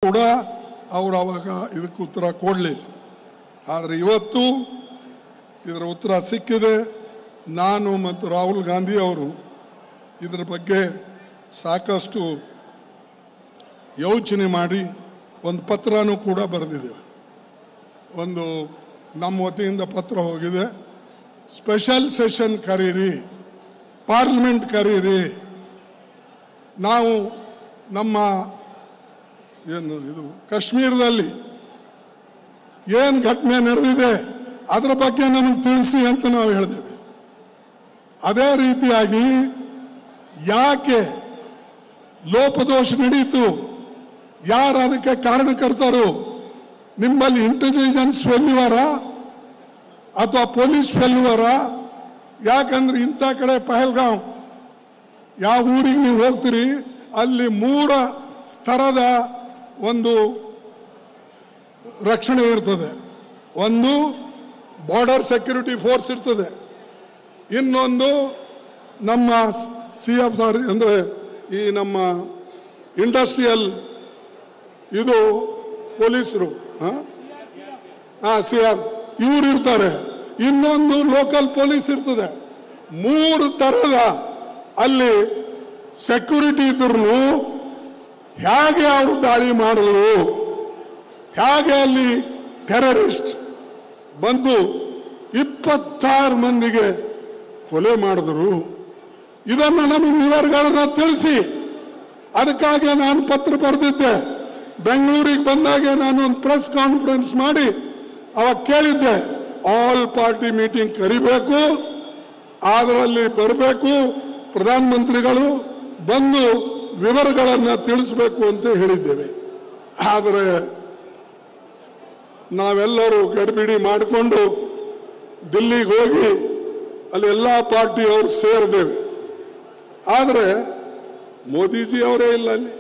ಕೂಡ ಅವರು ಅವಾಗ ಇದಕ್ಕೆ ಉತ್ತರ ಕೊಡಲಿಲ್ಲ. ಆದರೆ ಇವತ್ತು ಇದರ ಉತ್ತರ ಸಿಕ್ಕಿದೆ. ನಾನು ಮತ್ತು ರಾಹುಲ್ ಗಾಂಧಿ ಅವರು ಇದರ ಬಗ್ಗೆ ಸಾಕಷ್ಟು ಯೋಚನೆ ಮಾಡಿ ಒಂದು ಪತ್ರನೂ ಕೂಡ ಬರೆದಿದ್ದೇವೆ. ಒಂದು ನಮ್ಮ ವತಿಯಿಂದ ಪತ್ರ ಹೋಗಿದೆ. ಸ್ಪೆಷಲ್ ಸೆಷನ್ ಕರೀರಿ, ಪಾರ್ಲಿಮೆಂಟ್ ಕರೀರಿ. ನಾವು ನಮ್ಮ ಏನು ಇದು ಕಾಶ್ಮೀರದಲ್ಲಿ ಏನು ಘಟನೆ ನಡೆದಿದೆ ಅದರ ಬಗ್ಗೆ ನಮಗೆ ತಿಳಿಸಿ ಅಂತ ನಾವು ಹೇಳಿದ್ದೇವೆ. ಅದೇ ರೀತಿಯಾಗಿ ಯಾಕೆ ಲೋಪದೋಷ ನಡೀತು, ಯಾರು ಅದಕ್ಕೆ ಕಾರಣಕರ್ತರು, ನಿಮ್ಮಲ್ಲಿ ಇಂಟೆಲಿಜೆನ್ಸ್ ಫೇಲ್ಯೂರ ಅಥವಾ ಪೊಲೀಸ್ ಫೇಲ್ಯೂರ? ಯಾಕಂದ್ರೆ ಇಂಥ ಕಡೆ ಪಹಲ್ಗಾಂವ್ ಯಾವ ಊರಿಗೆ ನೀವು ಹೋಗ್ತೀರಿ ಅಲ್ಲಿ 3 ಸ್ತರದ ಒಂದು ರಕ್ಷಣೆ ಇರ್ತದೆ. ಒಂದು ಬಾರ್ಡರ್ ಸೆಕ್ಯೂರಿಟಿ ಫೋರ್ಸ್ ಇರ್ತದೆ, ಇನ್ನೊಂದು ನಮ್ಮ CFR ಅಂದರೆ ಈ ನಮ್ಮ ಇಂಡಸ್ಟ್ರಿಯಲ್ ಇದು ಪೊಲೀಸರು CR ಇವರು ಇರ್ತಾರೆ, ಇನ್ನೊಂದು ಲೋಕಲ್ ಪೊಲೀಸ್ ಇರ್ತದೆ. 3 ಥರದ ಅಲ್ಲಿ ಸೆಕ್ಯೂರಿಟಿ ಇದ್ರು ಹೇಗೆ ಅವರು ದಾಳಿ ಮಾಡಿದ್ರು, ಹೇಗೆ ಅಲ್ಲಿ ಟೆರರಿಸ್ಟ್ ಬಂದು 26 ಮಂದಿಗೆ ಕೊಲೆ ಮಾಡಿದ್ರು, ಇದನ್ನು ನಮಗೆ ವಿವರಗಳನ್ನ ತಿಳಿಸಿ. ಅದಕ್ಕಾಗಿ ನಾನು ಪತ್ರ ಬರೆದಿದ್ದೆ. ಬೆಂಗಳೂರಿಗೆ ಬಂದಾಗ ನಾನು ಒಂದು ಪ್ರೆಸ್ ಕಾನ್ಫರೆನ್ಸ್ ಮಾಡಿ ಅವಾಗ ಕೇಳಿದ್ದೆ, ಆಲ್ ಪಾರ್ಟಿ ಮೀಟಿಂಗ್ ಕರಿಬೇಕು, ಅದರಲ್ಲಿ ಬರಬೇಕು, ಪ್ರಧಾನಮಂತ್ರಿಗಳು ಬಂದು ವಿವರಗಳನ್ನು ತಿಳಿಸಬೇಕು ಅಂತ ಹೇಳಿದ್ದೇವೆ. ಆದರೆ ನಾವೆಲ್ಲರೂ ಗಡಿಬಿಡಿ ಮಾಡಿಕೊಂಡು ದಿಲ್ಲಿಗೆ ಹೋಗಿ ಅಲ್ಲಿ ಎಲ್ಲ ಪಾರ್ಟಿಯವರು ಸೇರಿದ್ದೇವೆ. ಆದರೆ ಮೋದಿಜಿ ಅವರೇ ಇಲ್ಲ ಅಲ್ಲಿ.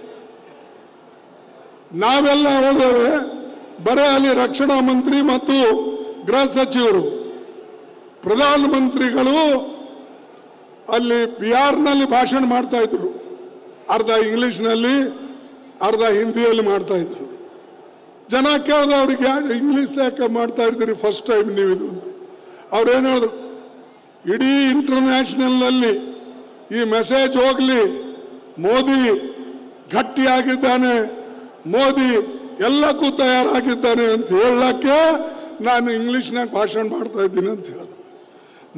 ನಾವೆಲ್ಲ ಹೋದೇವೆ, ಬರೇ ಅಲ್ಲಿ ರಕ್ಷಣಾ ಮಂತ್ರಿ ಮತ್ತು ಗೃಹ ಸಚಿವರು. ಪ್ರಧಾನಮಂತ್ರಿಗಳು ಅಲ್ಲಿ ಬಿಹಾರ್ನಲ್ಲಿ ಭಾಷಣ ಮಾಡ್ತಾ ಇದ್ರು, ಅರ್ಧ ಇಂಗ್ಲಿಷ್ನಲ್ಲಿ ಅರ್ಧ ಹಿಂದಿಯಲ್ಲಿ ಮಾಡ್ತಾ ಇದ್ರು. ಜನ ಕೇಳಿದ ಅವ್ರಿಗೆ ಇಂಗ್ಲಿಷ್ ಯಾಕೆ ಮಾಡ್ತಾ ಇದ್ದೀರಿ ಫಸ್ಟ್ ಟೈಮ್ ನೀವು ಇದು ಅಂತ. ಅವ್ರೇನು ಹೇಳಿದ್ರು, ಇಡೀ ಇಂಟರ್ನ್ಯಾಷನಲ್ನಲ್ಲಿ ಈ ಮೆಸೇಜ್ ಹೋಗ್ಲಿ, ಮೋದಿ ಗಟ್ಟಿಯಾಗಿದ್ದಾನೆ, ಮೋದಿ ಎಲ್ಲಕ್ಕೂ ತಯಾರಾಗಿದ್ದಾನೆ ಅಂತ ಹೇಳಕ್ಕೆ ನಾನು ಇಂಗ್ಲಿಷ್ನಾಗ ಭಾಷಣ ಮಾಡ್ತಾ ಇದ್ದೀನಿ ಅಂತ ಹೇಳಿದೆ.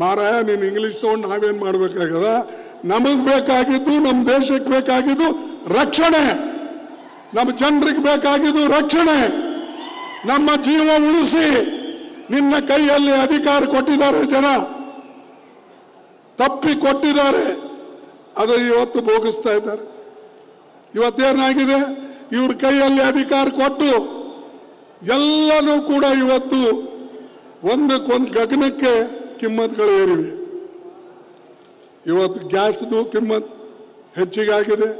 ಮಾರಾಯ, ನೀನು ಇಂಗ್ಲಿಷ್ ತಗೊಂಡು ನಾವೇನು ಮಾಡಬೇಕಾಗದ? ನಮಗೆ ಬೇಕಾಗಿದ್ದು, ನಮ್ಮ ದೇಶಕ್ಕೆ ಬೇಕಾಗಿದ್ದು ರಕ್ಷಣೆ, ನಮ್ಮ ಜನರಿಗೆ ಬೇಕಾಗಿದ್ದು ರಕ್ಷಣೆ. ನಮ್ಮ ಜೀವ ಉಳಿಸಿ ನಿನ್ನ ಕೈಯಲ್ಲಿ ಅಧಿಕಾರ ಕೊಟ್ಟಿದ್ದಾರೆ, ಜನ ತಪ್ಪಿ ಕೊಟ್ಟಿದ್ದಾರೆ, ಅದು ಇವತ್ತು ಭೋಗಿಸ್ತಾ ಇದ್ದಾರೆ. ಇವತ್ತೇನಾಗಿದೆ, ಇವ್ರ ಕೈಯಲ್ಲಿ ಅಧಿಕಾರ ಕೊಟ್ಟು ಎಲ್ಲನೂ ಕೂಡ ಇವತ್ತು ಒಂದಕ್ಕೊಂದು ಗಗನಕ್ಕೆ ಕಿಮ್ಮತ್ಗಳು ಏರಿವೆ. ಇವತ್ತು ಗ್ಯಾಸ್ದು ಕಿಮ್ಮತ್ ಹೆಚ್ಚಿಗಾಗಿದೆ,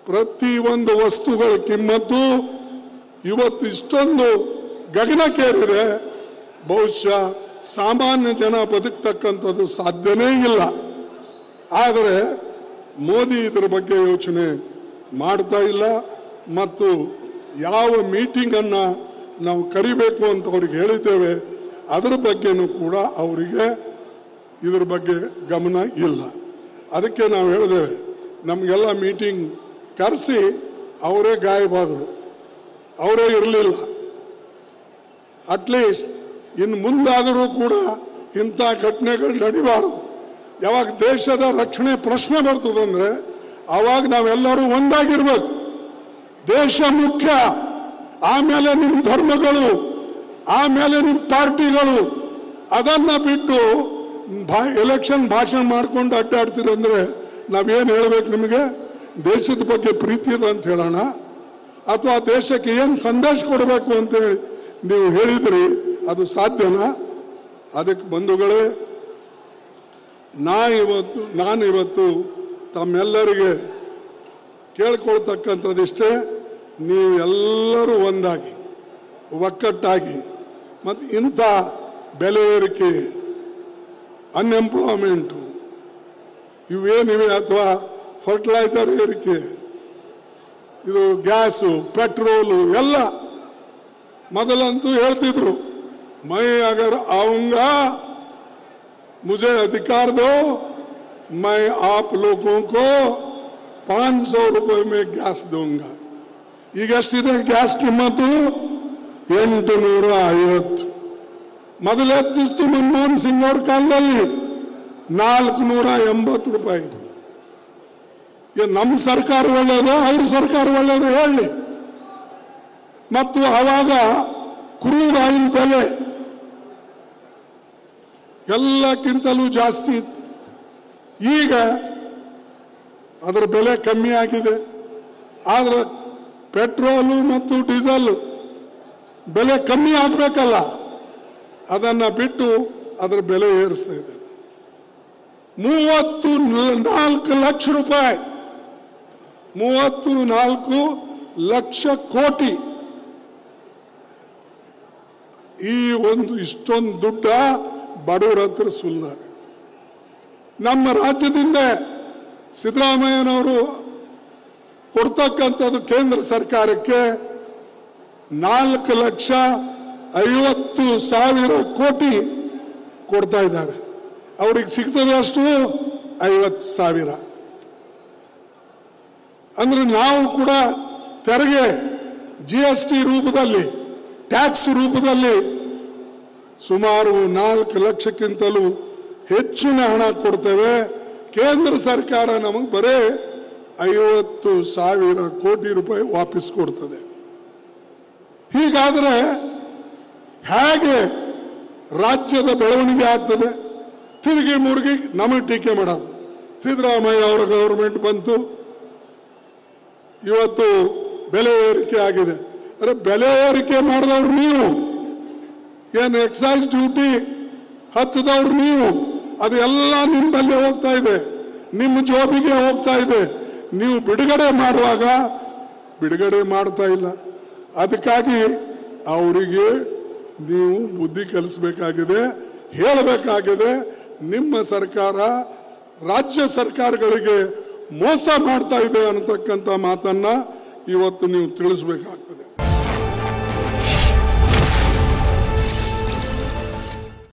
ಪ್ರತಿಯೊಂದು ವಸ್ತುಗಳ ಕಿಮ್ಮತ್ತು ಇವತ್ತು ಇಷ್ಟೊಂದು ಗಗನಕ್ಕೇರಿದೆ. ಬಹುಶಃ ಸಾಮಾನ್ಯ ಜನ ಬದುಕ್ತಕ್ಕಂಥದ್ದು ಸಾಧ್ಯನೇ ಇಲ್ಲ. ಆದರೆ ಮೋದಿ ಇದರ ಬಗ್ಗೆ ಯೋಚನೆ ಮಾಡ್ತಾ ಇಲ್ಲ. ಮತ್ತು ಯಾವ ಮೀಟಿಂಗನ್ನು ನಾವು ಕರಿಬೇಕು ಅಂತ ಅವ್ರಿಗೆ ಹೇಳಿದ್ದೇವೆ, ಅದರ ಬಗ್ಗೆನೂ ಕೂಡ ಅವರಿಗೆ ಇದ್ರ ಬಗ್ಗೆ ಗಮನ ಇಲ್ಲ. ಅದಕ್ಕೆ ನಾವು ಹೇಳಿದ್ದೇವೆ, ನಮಗೆಲ್ಲ ಮೀಟಿಂಗ್ ಕರೆಸಿ ಅವರೇ ಗಾಯಬಾದರು, ಅವರೇ ಇರಲಿಲ್ಲ. ಅಟ್ಲೀಸ್ಟ್ ಇನ್ನು ಮುಂದಾದರೂ ಕೂಡ ಇಂಥ ಘಟನೆಗಳು ನಡಿಬಾರದು. ಯಾವಾಗ ದೇಶದ ರಕ್ಷಣೆ ಪ್ರಶ್ನೆ ಬರ್ತದಂದ್ರೆ ಆವಾಗ ನಾವೆಲ್ಲರೂ ಒಂದಾಗಿರ್ಬೇಕು. ದೇಶ ಮುಖ್ಯ, ಆಮೇಲೆ ನಿಮ್ಮ ಧರ್ಮಗಳು, ಆಮೇಲೆ ನಿಮ್ಮ ಪಾರ್ಟಿಗಳು. ಅದನ್ನು ಬಿಟ್ಟು ಎಲೆಕ್ಷನ್ ಭಾಷಣ ಮಾಡ್ಕೊಂಡು ಅಡ್ಡಾಡ್ತೀರಿ ಅಂದರೆ ನಾವೇನು ಹೇಳಬೇಕು? ನಿಮಗೆ ದೇಶದ ಬಗ್ಗೆ ಪ್ರೀತಿ ಇದೆ ಅಂತ ಹೇಳೋಣ, ಅಥವಾ ದೇಶಕ್ಕೆ ಏನು ಸಂದೇಶ ಕೊಡಬೇಕು ಅಂತೇಳಿ ನೀವು ಹೇಳಿದ್ರಿ, ಅದು ಸಾಧ್ಯನಾ? ಅದಕ್ಕೆ ಬಂಧುಗಳೇ, ನಾನಿವತ್ತು ತಮ್ಮೆಲ್ಲರಿಗೆ ಕೇಳ್ಕೊಳ್ತಕ್ಕಂಥದ್ದಿಷ್ಟೇ, ನೀವೆಲ್ಲರೂ ಒಂದಾಗಿ ಒಕ್ಕಟ್ಟಾಗಿ, ಮತ್ತು ಇಂಥ ಬೆಲೆ ಏರಿಕೆ, ಅನ್ಎಂಪ್ಲಾಯ್ಮೆಂಟು ಇವೇನಿವೆ, ಅಥವಾ ಫರ್ಟಿಲೈಸರ್ ಏರಿಕೆ, ಇದು ಗ್ಯಾಸು ಪೆಟ್ರೋಲು ಎಲ್ಲ ಮೊದಲಂತೂ ಹೇಳ್ತಿದ್ರು ಮೈ ಅಗರ್ ಆऊंगा मुझे अधिकार दो मैं आप लोगों को 500 रुपए में गैस दूंगा ಈಗ ಎಷ್ಟಿದೆ ಗ್ಯಾಸ್ ಕಿಮ್ಮತ್ತು 850 ಮೊದಲು ಹೆಚ್ಚಿತ್ತು ಮನಮೋಹನ್ ಸಿಂಗ್ ಅವ್ರ ಕಾಲದಲ್ಲಿ 480 ರೂಪಾಯಿ ನಮ್ಮ ಸರ್ಕಾರ ಒಳ್ಳೆಯದು ಅವ್ರ ಸರ್ಕಾರ ಒಳ್ಳೆಯದು ಹೇಳಿ ಮತ್ತು ಆವಾಗ ಕ್ರೂಡ್ ಆಯಿಲ್ ಬೆಲೆ ಎಲ್ಲಕ್ಕಿಂತಲೂ ಜಾಸ್ತಿ ಇತ್ತು ಈಗ ಅದರ ಬೆಲೆ ಕಮ್ಮಿ ಆಗಿದೆ ಆದರೆ ಪೆಟ್ರೋಲು ಮತ್ತು ಡೀಸೆಲ್ ಬೆಲೆ ಕಮ್ಮಿ ಆಗಬೇಕಲ್ಲ ಅದನ್ನು ಬಿಟ್ಟು ಅದರ ಬೆಲೆ ಏರಿಸ್ತಾ ಇದೆ 34 ಲಕ್ಷ ರೂಪಾಯಿ 34 ಲಕ್ಷ ಕೋಟಿ ಈ ಒಂದು ಇಷ್ಟೊಂದು ದುಡ್ಡ ಬಡವರ ಹತ್ರ ಸುಲ್ದಾರೆ ನಮ್ಮ ರಾಜ್ಯದಿಂದ ಸಿದ್ದರಾಮಯ್ಯನವರು ಕೊಡ್ತಕ್ಕಂಥದ್ದು ಕೇಂದ್ರ ಸರ್ಕಾರಕ್ಕೆ 4,50,000 ಕೋಟಿ ಕೊಡ್ತಾ ಇದ್ದಾರೆ ಅವ್ರಿಗೆ ಸಿಗ್ತದೆ ಅಷ್ಟು 50,000 ಅಂದ್ರೆ ನಾವು ಕೂಡ ತೆರಿಗೆ GST ರೂಪದಲ್ಲಿ ಟ್ಯಾಕ್ಸ್ ರೂಪದಲ್ಲಿ ಸುಮಾರು 4 ಲಕ್ಷಕ್ಕಿಂತಲೂ ಹೆಚ್ಚಿನ ಹಣ ಕೊಡ್ತೇವೆ ಕೇಂದ್ರ ಸರ್ಕಾರ ನಮಗೆ ಬರೇ 50,000 ಕೋಟಿ ರೂಪಾಯಿ ವಾಪಸ್ ಕೊಡ್ತದೆ ಹೀಗಾದರೆ ಹೇಗೆ ರಾಜ್ಯದ ಬೆಳವಣಿಗೆ ಆಗ್ತದೆ ತಿರುಗಿ ಮುರುಗಿ ನಮಗೆ ಟೀಕೆ ಮಾಡೋದು ಸಿದ್ದರಾಮಯ್ಯ ಅವರ ಗವರ್ಮೆಂಟ್ ಬಂತು ಇವತ್ತು ಬೆಲೆ ಏರಿಕೆ ಆಗಿದೆ ಅರೆ ಬೆಲೆ ಏರಿಕೆ ಮಾಡಿದವ್ರು ನೀವು ಏನು ಎಕ್ಸೈಸ್ ಡ್ಯೂಟಿ ಹಚ್ಚಿದವ್ರು ನೀವು ಅದೆಲ್ಲ ನಿಮ್ಮಲ್ಲಿ ಹೋಗ್ತಾ ಇದೆ ನಿಮ್ಮ ಜೋಬಿಗೆ ಹೋಗ್ತಾ ಇದೆ ನೀವು ಬಿಡುಗಡೆ ಮಾಡುವಾಗ ಬಿಡುಗಡೆ ಮಾಡ್ತಾ ಇಲ್ಲ ಅದಕ್ಕಾಗಿ ಅವರಿಗೆ ನೀವು ಬುದ್ಧಿ ಕಲಿಸಬೇಕಾಗಿದೆ ಹೇಳಬೇಕಾಗಿದೆ ನಿಮ್ಮ ಸರ್ಕಾರ ರಾಜ್ಯ ಸರ್ಕಾರಗಳಿಗೆ ಮೋಸ ಮಾಡ್ತಾ ಇದೆ ಅನ್ನತಕ್ಕಂಥ ಮಾತನ್ನ ಇವತ್ತು ನೀವು ತಿಳಿಸಬೇಕಾಗ್ತದೆ